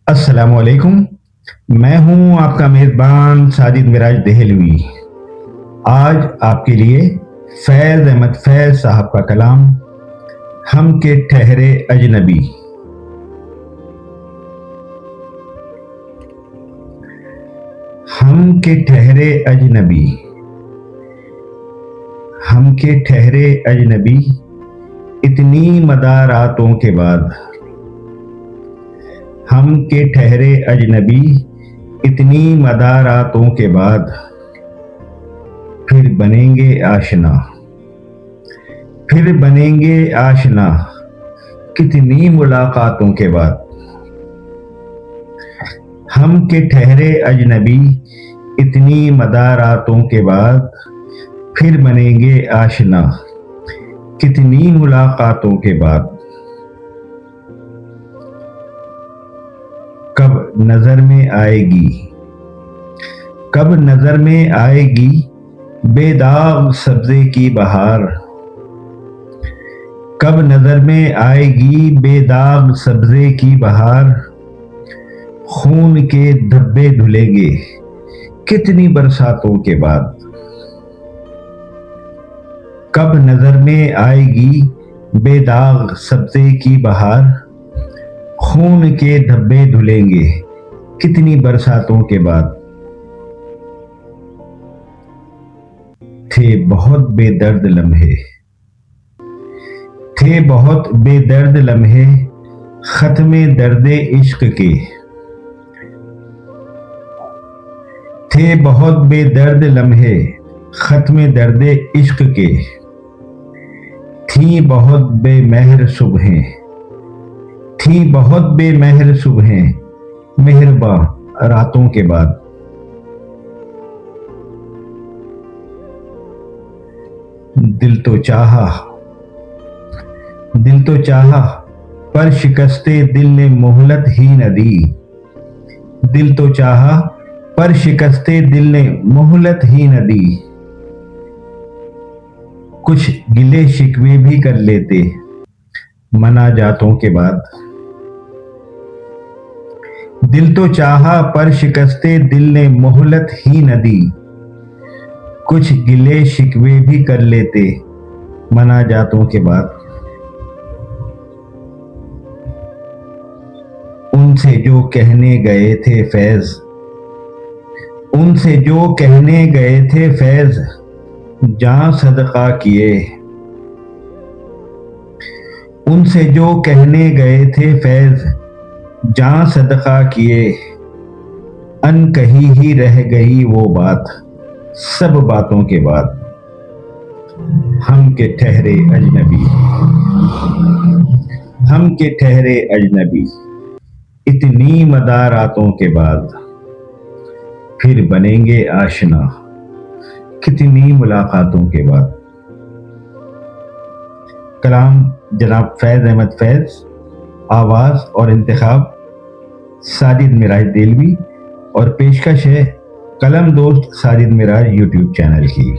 अस्सलामुअलैकुम। मैं हूं आपका मेज़बान साजिद मिराज देहलवी। आज आपके लिए फैज़ अहमद फैज़ साहब का कलाम हम के ठहरे अजनबी। हम के ठहरे अजनबी, हम के ठहरे अजनबी, इतनी मदारातों के बाद। हम के ठहरे अजनबी, इतनी मदारातों के बाद। फिर बनेंगे आशना, फिर बनेंगे आशना, कितनी मुलाकातों के बाद। हम के ठहरे अजनबी, इतनी मदारातों के बाद। फिर बनेंगे आशना, कितनी मुलाकातों के बाद। कब नजर में आएगी, कब नजर में आएगी बेदाग सब्जे की बहार। कब नजर में आएगी बेदाग सब्जे की बहार। खून के धब्बे धुलेंगे कितनी बरसातों के बाद। कब नजर में आएगी बेदाग सब्जे की बहार। खून के धब्बे धुलेंगे कितनी बरसातों के बाद। थे बहुत बेदर्द लम्हे, थे बहुत बेदर्द लम्हे, खत्मे दर्दे इश्क के। थे बहुत बेदर्द लम्हे, खत्मे दर्दे इश्क के। थी बहुत बेमहर सुबहें, थी बहुत बेमहर सुबहें, मेहरबा रातों के बाद। दिल तो चाहा, दिल तो चाहा, पर शिकस्ते दिल ने मोहलत ही न दी। दिल तो चाहा, पर शिकस्ते दिल ने मोहलत ही न दी। कुछ गिले शिकवे भी कर लेते मनाजातों के बाद। दिल तो चाहा, पर शिकस्ते दिल ने मोहलत ही न दी। कुछ गिले शिकवे भी कर लेते मनाजातों के बाद। उनसे जो कहने गए थे फैज, उनसे जो कहने गए थे फैज, जान सदका किए। उनसे जो कहने गए थे फैज, जान सदका किए। अनकही ही रह गई वो बात सब बातों के बाद। हम के ठहरे अजनबी, हम के ठहरे अजनबी, इतनी मदारातों के बाद। फिर बनेंगे आशना, कितनी मुलाकातों के बाद। कलाम जनाब फैज़ अहमद फैज़, आवाज़ और इंतखाब साजिद मिराज देलवी, और पेशकश है कलम दोस्त साजिद मिराज यूट्यूब चैनल की।